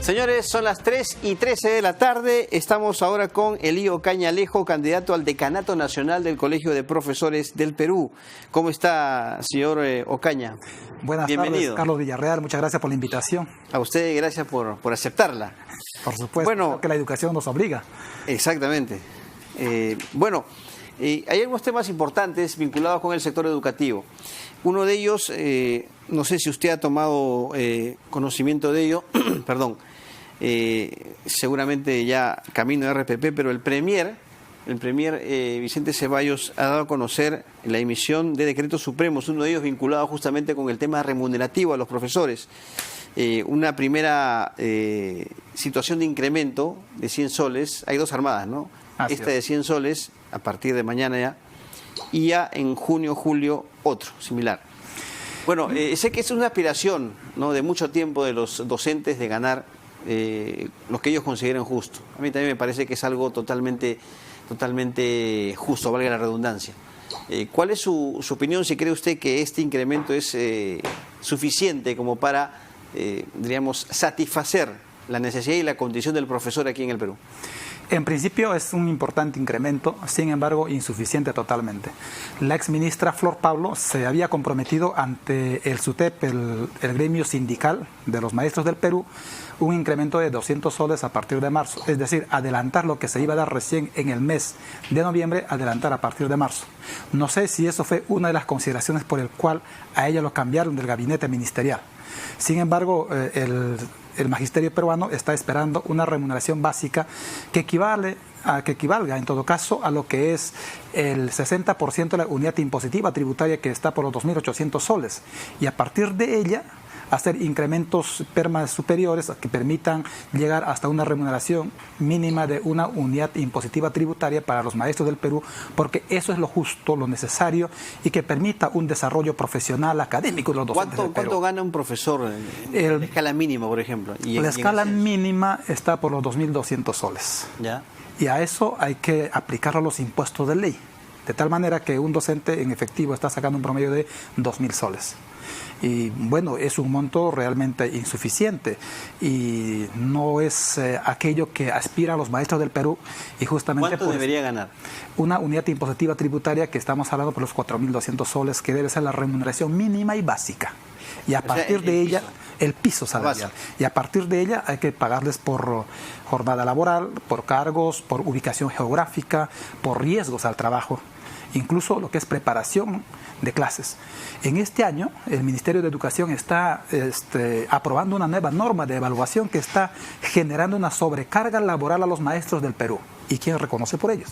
Señores, son las 3:13 de la tarde. Estamos ahora con Elí Ocaña Alejo, candidato al Decanato Nacional del Colegio de Profesores del Perú. ¿Cómo está, señor Ocaña? Buenas tardes, Carlos Villarreal. Muchas gracias por la invitación. A usted, gracias por aceptarla. Por supuesto, bueno, que la educación nos obliga. Exactamente. Hay algunos temas importantes vinculados con el sector educativo. Uno de ellos, no sé si usted ha tomado conocimiento de ello, perdón, seguramente ya camino de RPP, pero el premier Vicente Ceballos ha dado a conocer la emisión de decretos supremos, uno de ellos vinculado justamente con el tema remunerativo a los profesores. Una primera situación de incremento de 100 soles, hay dos armadas, ¿no? Esta de 100 soles a partir de mañana ya, y ya en junio, julio otro similar. Bueno, sé que es una aspiración, ¿no?, de mucho tiempo de los docentes de ganar lo que ellos consideren justo. A mí también me parece que es algo totalmente justo, valga la redundancia. ¿Cuál es su opinión, si cree usted que este incremento es suficiente como para, diríamos, satisfacer la necesidad y la condición del profesor aquí en el Perú? En principio es un importante incremento, sin embargo insuficiente totalmente. La exministra Flor Pablo se había comprometido ante el SUTEP, el gremio sindical de los maestros del Perú, un incremento de 200 soles a partir de marzo, es decir, adelantar lo que se iba a dar recién en el mes de noviembre, adelantar a partir de marzo. No sé si eso fue una de las consideraciones por el cual a ella lo cambiaron del gabinete ministerial. Sin embargo, el magisterio peruano está esperando una remuneración básica que equivalga en todo caso a lo que es el 60% de la unidad impositiva tributaria, que está por los 2.800 soles, y a partir de ella hacer incrementos superiores que permitan llegar hasta una remuneración mínima de una unidad impositiva tributaria para los maestros del Perú, porque eso es lo justo, lo necesario, y que permita un desarrollo profesional, académico de los docentes del Perú. ¿Cuánto gana un profesor en la escala mínima, por ejemplo? La escala mínima está por los 2.200 soles. ¿Ya? Y a eso hay que aplicarlo a los impuestos de ley, de tal manera que un docente en efectivo está sacando un promedio de 2.000 soles. Y bueno, es un monto realmente insuficiente y no es aquello que aspiran los maestros del Perú. Y justamente ¿cuánto debería ganar? Una unidad impositiva tributaria que estamos hablando por los 4.200 soles, que debe ser la remuneración mínima y básica. Y a partir de ella, el piso salarial. Y a partir de ella hay que pagarles por jornada laboral, por cargos, por ubicación geográfica, por riesgos al trabajo, incluso lo que es preparación de clases. En este año, el Ministerio de Educación está aprobando una nueva norma de evaluación que está generando una sobrecarga laboral a los maestros del Perú. ¿Y quién reconoce por ellos?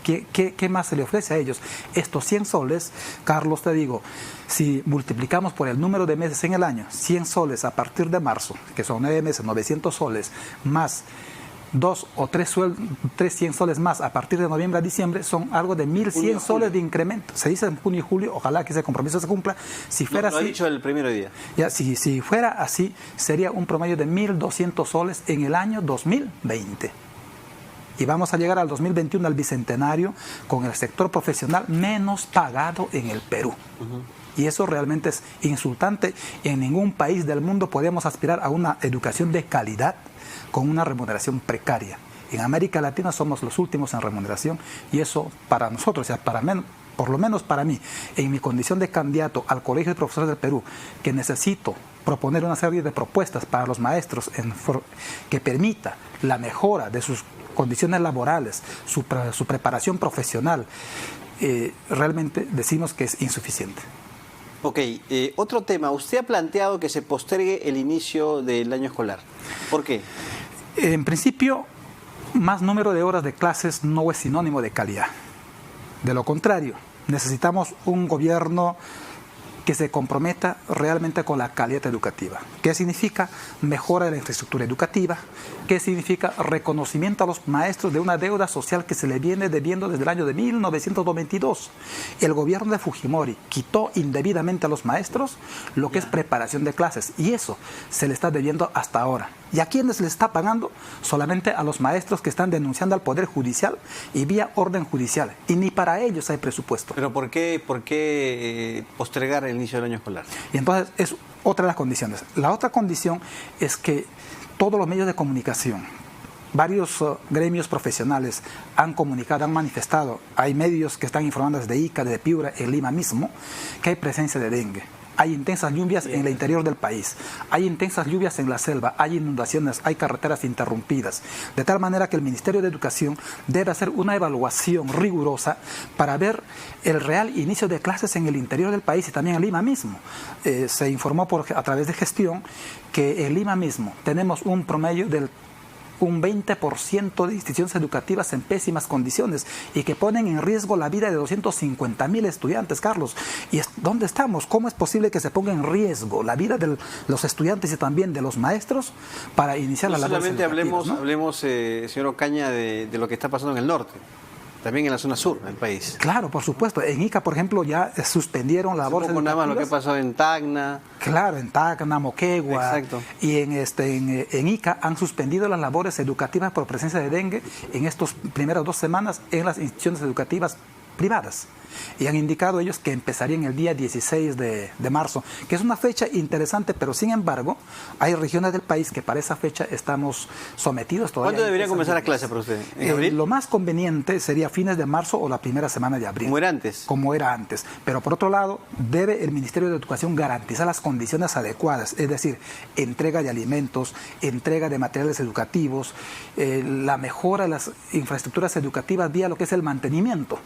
¿Qué más se le ofrece a ellos? Estos 100 soles, Carlos, te digo, si multiplicamos por el número de meses en el año, 100 soles a partir de marzo, que son 9 meses, 900 soles, más 2 o 3 100 soles más a partir de noviembre a diciembre, son algo de 1.100 soles de incremento. Se dice en junio y julio, ojalá que ese compromiso se cumpla. Si fuera así, lo ha dicho el primer día. Ya, si fuera así, sería un promedio de 1.200 soles en el año 2020. Y vamos a llegar al 2021, al bicentenario, con el sector profesional menos pagado en el Perú. Y eso realmente es insultante. En ningún país del mundo podemos aspirar a una educación de calidad con una remuneración precaria. En América Latina somos los últimos en remuneración, y eso para nosotros, o sea, por lo menos para mí, en mi condición de candidato al Colegio de Profesores del Perú, que necesito proponer una serie de propuestas para los maestros que permita la mejora de sus condiciones laborales, su preparación profesional, realmente decimos que es insuficiente. Ok, otro tema. Usted ha planteado que se postergue el inicio del año escolar. ¿Por qué? En principio, más número de horas de clases no es sinónimo de calidad. De lo contrario, necesitamos un gobierno que se comprometa realmente con la calidad educativa. ¿Qué significa? Mejora de la infraestructura educativa. ¿Qué significa? Reconocimiento a los maestros de una deuda social que se le viene debiendo desde el año de 1992. El gobierno de Fujimori quitó indebidamente a los maestros lo que es preparación de clases, y eso se le está debiendo hasta ahora. ¿Y a quiénes le está pagando? Solamente a los maestros que están denunciando al Poder Judicial y vía orden judicial. Y ni para ellos hay presupuesto. ¿Pero por qué postergar el inicio del año escolar? Y entonces es otra de las condiciones. La otra condición es que todos los medios de comunicación, varios gremios profesionales han comunicado, han manifestado, hay medios que están informando desde Ica, desde Piura, en Lima mismo, que hay presencia de dengue. Hay intensas lluvias en el interior del país, hay intensas lluvias en la selva, hay inundaciones, hay carreteras interrumpidas. De tal manera que el Ministerio de Educación debe hacer una evaluación rigurosa para ver el real inicio de clases en el interior del país y también en Lima mismo. Se informó a través de gestión que en Lima mismo tenemos un promedio del un 20% de instituciones educativas en pésimas condiciones y que ponen en riesgo la vida de 250.000 estudiantes, Carlos. ¿Y dónde estamos? ¿Cómo es posible que se ponga en riesgo la vida de los estudiantes y también de los maestros para iniciar la labor educativa? Solamente hablemos, señor Ocaña, de lo que está pasando en el norte. También en la zona sur del país. Claro, por supuesto. En Ica, por ejemplo, ya suspendieron labores educativas. Nada más lo que ha pasado en Tacna. Claro, en Tacna, Moquegua. Exacto. Y en Ica han suspendido las labores educativas por presencia de dengue en estas primeras 2 semanas en las instituciones educativas privadas. Y han indicado ellos que empezarían el día 16 de marzo, que es una fecha interesante, pero sin embargo, hay regiones del país que para esa fecha estamos sometidos todavía. ¿Cuándo debería comenzar la clase para usted? ¿En abril? Lo más conveniente sería fines de marzo o la primera semana de abril. Como era antes. Como era antes. Pero por otro lado, debe el Ministerio de Educación garantizar las condiciones adecuadas, es decir, entrega de alimentos, entrega de materiales educativos, la mejora de las infraestructuras educativas vía lo que es el mantenimiento.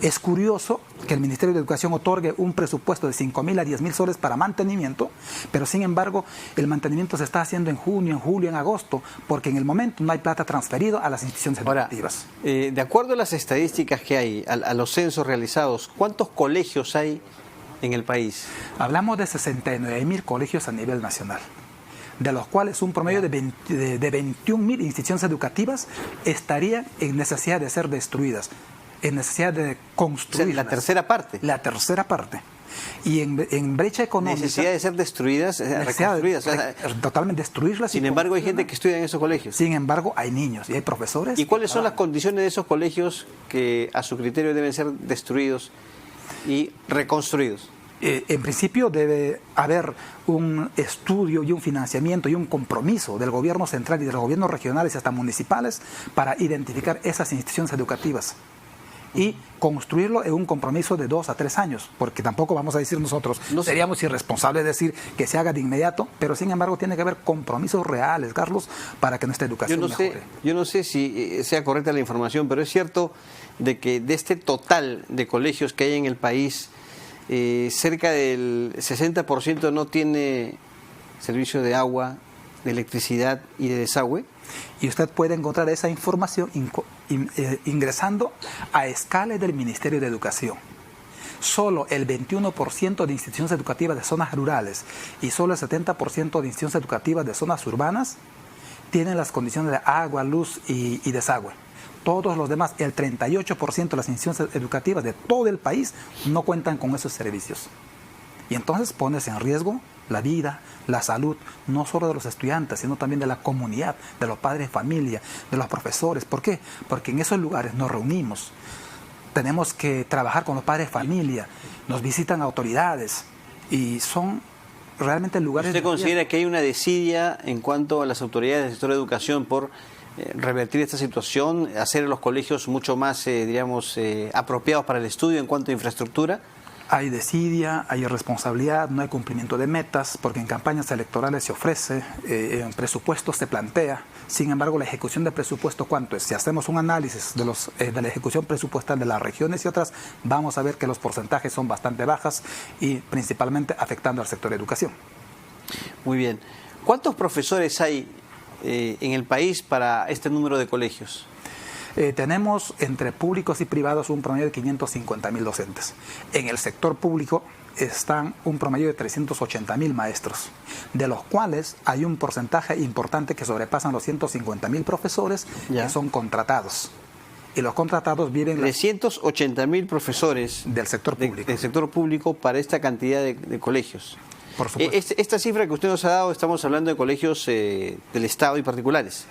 Es curioso que el Ministerio de Educación otorgue un presupuesto de 5.000 a 10.000 soles para mantenimiento, pero sin embargo el mantenimiento se está haciendo en junio, en julio, en agosto, porque en el momento no hay plata transferida a las instituciones educativas. Ahora, de acuerdo a las estadísticas que hay, a los censos realizados, ¿cuántos colegios hay en el país? Hablamos de 69.000 colegios a nivel nacional, de los cuales un promedio de 21.000 instituciones educativas estarían en necesidad de ser destruidas, en necesidad de construir. La tercera parte. La tercera parte. Y en brecha económica. Necesidad de ser destruidas, reconstruidas. Totalmente destruirlas. Sin embargo, hay gente que estudia en esos colegios. Sin embargo, hay niños y hay profesores. ¿Y cuáles son las condiciones de esos colegios que a su criterio deben ser destruidos y reconstruidos? En principio debe haber un estudio y un financiamiento y un compromiso del gobierno central y de los gobiernos regionales y hasta municipales para identificar esas instituciones educativas y construirlo en un compromiso de 2 a 3 años, porque tampoco vamos a decir nosotros, seríamos irresponsables decir que se haga de inmediato, pero sin embargo tiene que haber compromisos reales, Carlos, para que nuestra educación mejore. Yo no sé si sea correcta la información, pero es cierto de que de este total de colegios que hay en el país, cerca del 60% no tiene servicio de agua, de electricidad y de desagüe. Y usted puede encontrar esa información ingresando a escala del Ministerio de Educación. Solo el 21% de instituciones educativas de zonas rurales y solo el 70% de instituciones educativas de zonas urbanas tienen las condiciones de agua, luz y desagüe. Todos los demás, el 38% de las instituciones educativas de todo el país no cuentan con esos servicios. Y entonces pones en riesgo la vida, la salud, no solo de los estudiantes, sino también de la comunidad, de los padres de familia, de los profesores. ¿Por qué? Porque en esos lugares nos reunimos, tenemos que trabajar con los padres de familia, nos visitan autoridades y son realmente lugares... ¿Usted considera que hay una desidia en cuanto a las autoridades del sector de educación por revertir esta situación, hacer los colegios mucho más, diríamos, apropiados para el estudio en cuanto a infraestructura? Hay desidia, hay irresponsabilidad, no hay cumplimiento de metas, porque en campañas electorales se ofrece, en presupuestos se plantea. Sin embargo, la ejecución de presupuesto, ¿cuánto es? Si hacemos un análisis de la ejecución presupuestal de las regiones y otras, vamos a ver que los porcentajes son bastante bajas y principalmente afectando al sector de educación. Muy bien. ¿Cuántos profesores hay en el país para este número de colegios? Tenemos entre públicos y privados un promedio de 550.000 docentes. En el sector público están un promedio de 380.000 maestros, de los cuales hay un porcentaje importante que sobrepasan los 150.000 profesores que son contratados. Y los contratados vienen... 380.000 profesores del sector público. Del sector público para esta cantidad de colegios. Por supuesto. Esta cifra que usted nos ha dado, estamos hablando de colegios del Estado y particulares.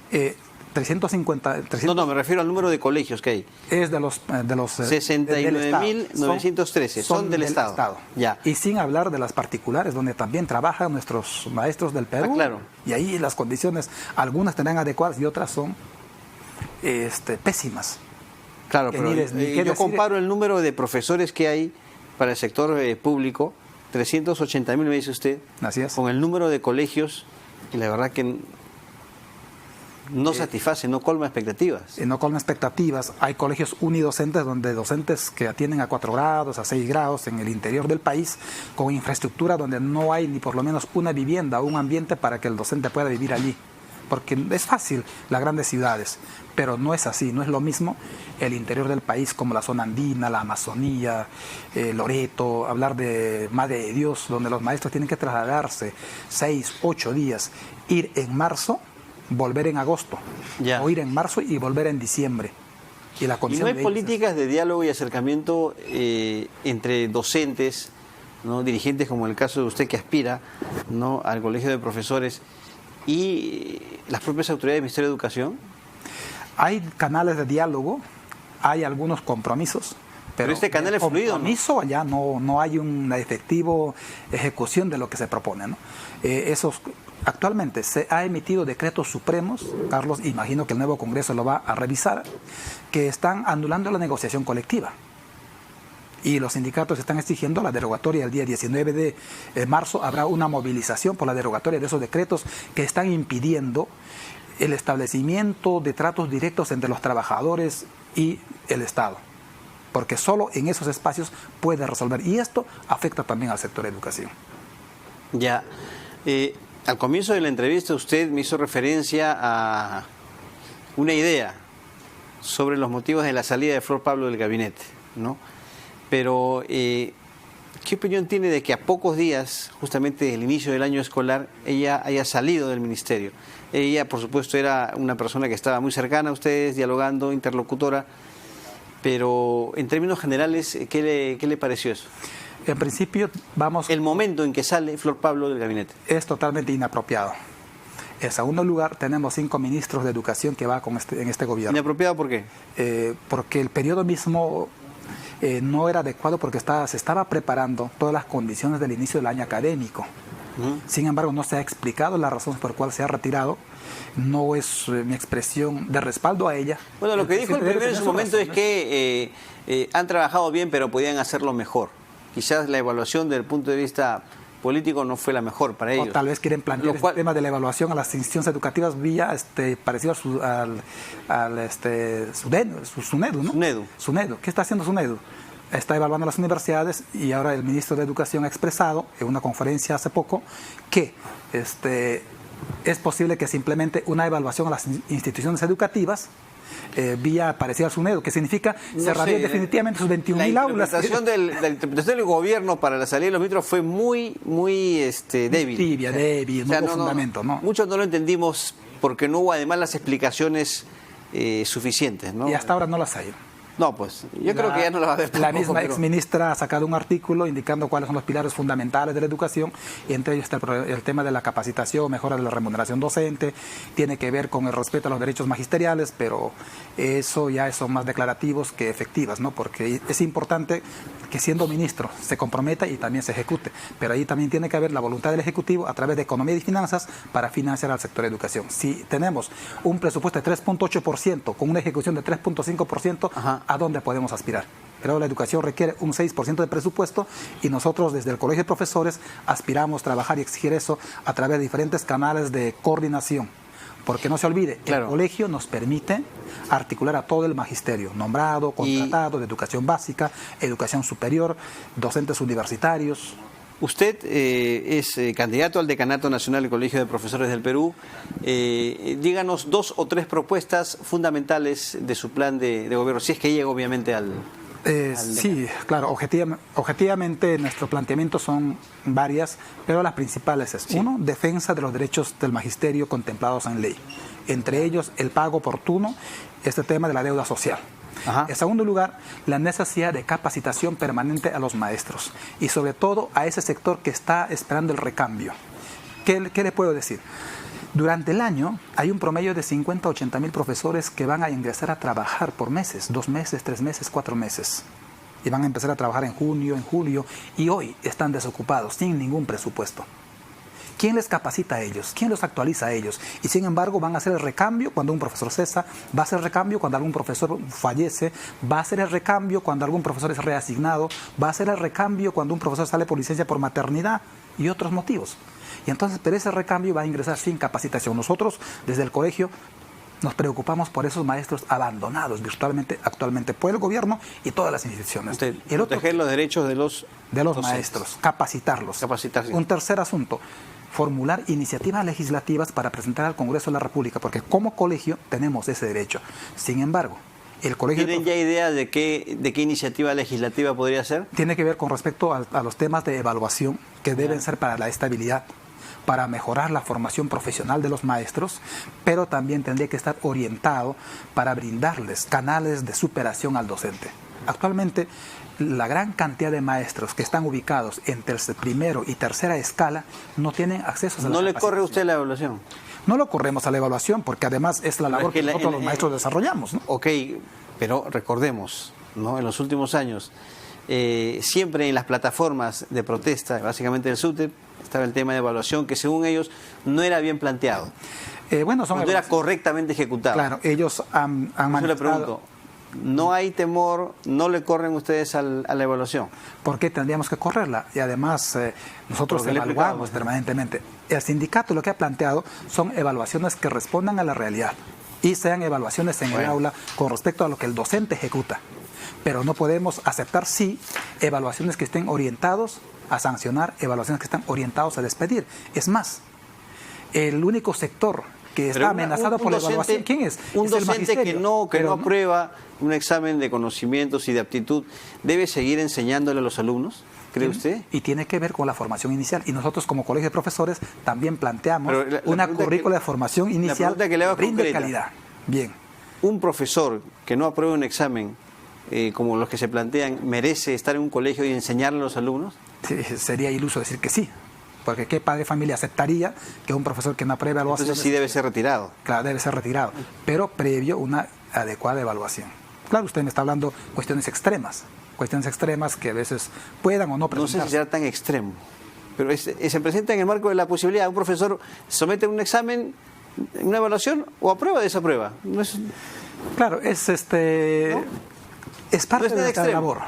350... No, me refiero al número de colegios que hay. Es de los 69.913, son del Estado. Ya. Y sin hablar de las particulares, donde también trabajan nuestros maestros del Perú. Claro. Y ahí las condiciones, algunas tendrán adecuadas y otras son pésimas. Claro, pero yo comparo el número de profesores que hay para el sector público, 380.000 me dice usted, así es, con el número de colegios, y la verdad que no satisface, no colma expectativas. No colma expectativas. Hay colegios unidocentes donde docentes que atienden a 4 grados, a 6 grados en el interior del país, con infraestructura donde no hay ni por lo menos una vivienda o un ambiente para que el docente pueda vivir allí. Porque es fácil las grandes ciudades, pero no es así, no es lo mismo el interior del país como la zona andina, la Amazonía, Loreto, hablar de Madre de Dios, donde los maestros tienen que trasladarse 6, 8 días, ir en marzo, volver en agosto, o ir en marzo y volver en diciembre. Y no hay políticas de diálogo y acercamiento entre docentes, ¿no?, dirigentes, como el caso de usted que aspira, ¿no?, al colegio de profesores, y las propias autoridades del Ministerio de Educación. Hay canales de diálogo, hay algunos compromisos, pero este canal es fluido, compromiso, ¿no? Allá no hay una efectiva ejecución de lo que se propone, ¿no? Actualmente se ha emitido decretos supremos, Carlos, imagino que el nuevo Congreso lo va a revisar, que están anulando la negociación colectiva. Y los sindicatos están exigiendo la derogatoria. El día 19 de marzo habrá una movilización por la derogatoria de esos decretos que están impidiendo el establecimiento de tratos directos entre los trabajadores y el Estado. Porque solo en esos espacios puede resolver. Y esto afecta también al sector de educación. Ya. Al comienzo de la entrevista usted me hizo referencia a una idea sobre los motivos de la salida de Flor Pablo del gabinete, ¿no? Pero, ¿qué opinión tiene de que a pocos días, justamente del inicio del año escolar, ella haya salido del ministerio? Ella, por supuesto, era una persona que estaba muy cercana a ustedes, dialogando, interlocutora, pero en términos generales, ¿qué le pareció eso? En principio, el momento en que sale Flor Pablo del gabinete. Es totalmente inapropiado. En segundo lugar, tenemos 5 ministros de educación que van en este gobierno. ¿Inapropiado por qué? Porque el periodo mismo no era adecuado porque se estaba preparando todas las condiciones del inicio del año académico. Sin embargo, no se ha explicado las razones por las cuales se ha retirado. No es mi expresión de respaldo a ella. Bueno, lo que dijo el primero en su momento es que han trabajado bien, pero podían hacerlo mejor. Quizás la evaluación desde el punto de vista político no fue la mejor para ellos. O tal vez quieren plantear el tema de la evaluación a las instituciones educativas vía parecido al SUNEDU, ¿no? SUNEDU. ¿Qué está haciendo SUNEDU? Está evaluando las universidades y ahora el ministro de Educación ha expresado en una conferencia hace poco que es posible que se implemente una evaluación a las instituciones educativas vía parecida al SUNEDU, que significa cerrar definitivamente sus 21.000 aulas. La interpretación del gobierno para la salida de los ministros fue muy débil. Tibia, débil, no hubo fundamento. No. Muchos no lo entendimos porque no hubo además las explicaciones suficientes, ¿no? Y hasta ahora no las hay. No, pues yo creo que ya no lo va a ver tampoco. La misma exministra ha sacado un artículo indicando cuáles son los pilares fundamentales de la educación, y entre ellos está el tema de la capacitación, mejora de la remuneración docente, tiene que ver con el respeto a los derechos magisteriales, pero eso ya son más declarativos que efectivas, ¿no? Porque es importante que siendo ministro se comprometa y también se ejecute, pero ahí también tiene que haber la voluntad del Ejecutivo a través de economía y finanzas para financiar al sector de educación. Si tenemos un presupuesto de 3.8% con una ejecución de 3.5%, ¿a dónde podemos aspirar? Pero la educación requiere un 6% de presupuesto y nosotros desde el Colegio de Profesores aspiramos a trabajar y exigir eso a través de diferentes canales de coordinación. Porque no se olvide, el colegio nos permite articular a todo el magisterio, nombrado, contratado, de educación básica, educación superior, docentes universitarios. Usted es candidato al Decanato Nacional del Colegio de Profesores del Perú. Díganos 2 o 3 propuestas fundamentales de su plan de gobierno, si es que llega obviamente al sí, claro, objetivamente nuestro planteamiento son varias, pero las principales es, uno, defensa de los derechos del magisterio contemplados en ley, entre ellos el pago oportuno, este tema de la deuda social. En segundo lugar, la necesidad de capacitación permanente a los maestros y sobre todo a ese sector que está esperando el recambio. ¿Qué le puedo decir? Durante el año hay un promedio de 50 a 80 mil profesores que van a ingresar a trabajar por meses, 2 meses, 3 meses, 4 meses. Y van a empezar a trabajar en junio, en julio, y hoy están desocupados, sin ningún presupuesto. ¿Quién les capacita a ellos? ¿Quién los actualiza a ellos? Y sin embargo van a hacer el recambio cuando un profesor cesa, va a ser el recambio cuando algún profesor fallece, va a ser el recambio cuando algún profesor es reasignado, va a ser el recambio cuando un profesor sale por licencia por maternidad y otros motivos. Y entonces, pero ese recambio va a ingresar sin capacitación. Nosotros, desde el colegio, nos preocupamos por esos maestros abandonados virtualmente actualmente por el gobierno y todas las instituciones. Proteger los derechos de los maestros, capacitarlos. Capacitarse. Un tercer asunto, formular iniciativas legislativas para presentar al Congreso de la República, porque como colegio tenemos ese derecho. Sin embargo, el colegio... ¿Tienen ya idea de qué iniciativa legislativa podría ser? Tiene que ver con respecto a los temas de evaluación que deben ser para la estabilidad, para mejorar la formación profesional de los maestros, pero también tendría que estar orientado para brindarles canales de superación al docente. Actualmente, la gran cantidad de maestros que están ubicados entre el primero y tercera escala no tienen acceso a la ¿No le corre a usted la evaluación? No lo corremos a la evaluación porque además es la labor que nosotros los maestros desarrollamos, ¿no? Ok, pero recordemos, ¿no? En los últimos años, siempre en las plataformas de protesta, básicamente del SUTEP, estaba el tema de evaluación que según ellos no era bien planteado. No era correctamente ejecutado. Claro, ellos han manifestado... Yo le pregunto, ¿no hay temor, no le corren ustedes a la evaluación? ¿Por qué tendríamos que correrla? Y además nosotros evaluamos permanentemente. El sindicato lo que ha planteado son evaluaciones que respondan a la realidad y sean evaluaciones en el aula con respecto a lo que el docente ejecuta. Pero no podemos aceptar, sí, evaluaciones que estén orientados a sancionar, evaluaciones que están orientados a despedir. Es más, el único sector que está amenazado por la evaluación, ¿quién es? Un es el docente que no aprueba un examen de conocimientos y de aptitud, ¿debe seguir enseñándole a los alumnos? ¿Cree usted? Y tiene que ver con la formación inicial. Y nosotros como colegio de profesores también planteamos una currícula de formación inicial que brinde calidad. Bien. Un profesor que no apruebe un examen, como los que se plantean, ¿merece estar en un colegio y enseñarle a los alumnos? Sí, sería iluso decir que sí. Porque ¿qué padre de familia aceptaría que un profesor que no apruebe evaluación? Entonces sí debe ser retirado. Claro, debe ser retirado. Pero previo una adecuada evaluación. Claro, usted me está hablando cuestiones extremas que a veces puedan o no presentarse. No sé si será tan extremo, pero se presenta en el marco de la posibilidad. Un profesor somete un examen, una evaluación, o aprueba o desaprueba. No es... Claro, es parte de nuestra labor.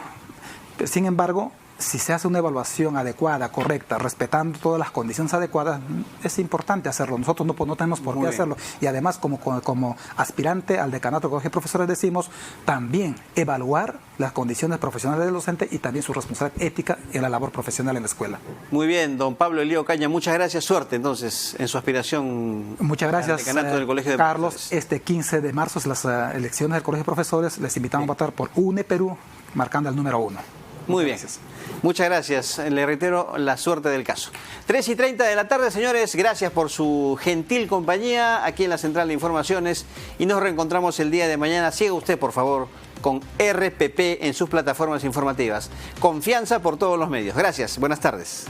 Sin embargo, si se hace una evaluación adecuada, correcta, respetando todas las condiciones adecuadas, es importante hacerlo. Nosotros no tenemos por qué hacerlo. Y además, como aspirante al decanato de colegio de profesores, decimos también evaluar las condiciones profesionales del docente y también su responsabilidad ética en la labor profesional en la escuela. Muy bien, don Pablo Elío Ocaña, muchas gracias. Suerte, entonces, en su aspiración. Muchas gracias, al decanato del colegio de Carlos. profesores. Este 15 de marzo, las elecciones del colegio de profesores, les invitamos a votar por UNE Perú, marcando el número 1. Muy bien. Muchas gracias. Le reitero la suerte del caso. 3:30 de la tarde, señores. Gracias por su gentil compañía aquí en la Central de Informaciones y nos reencontramos el día de mañana. Siga usted, por favor, con RPP en sus plataformas informativas. Confianza por todos los medios. Gracias. Buenas tardes.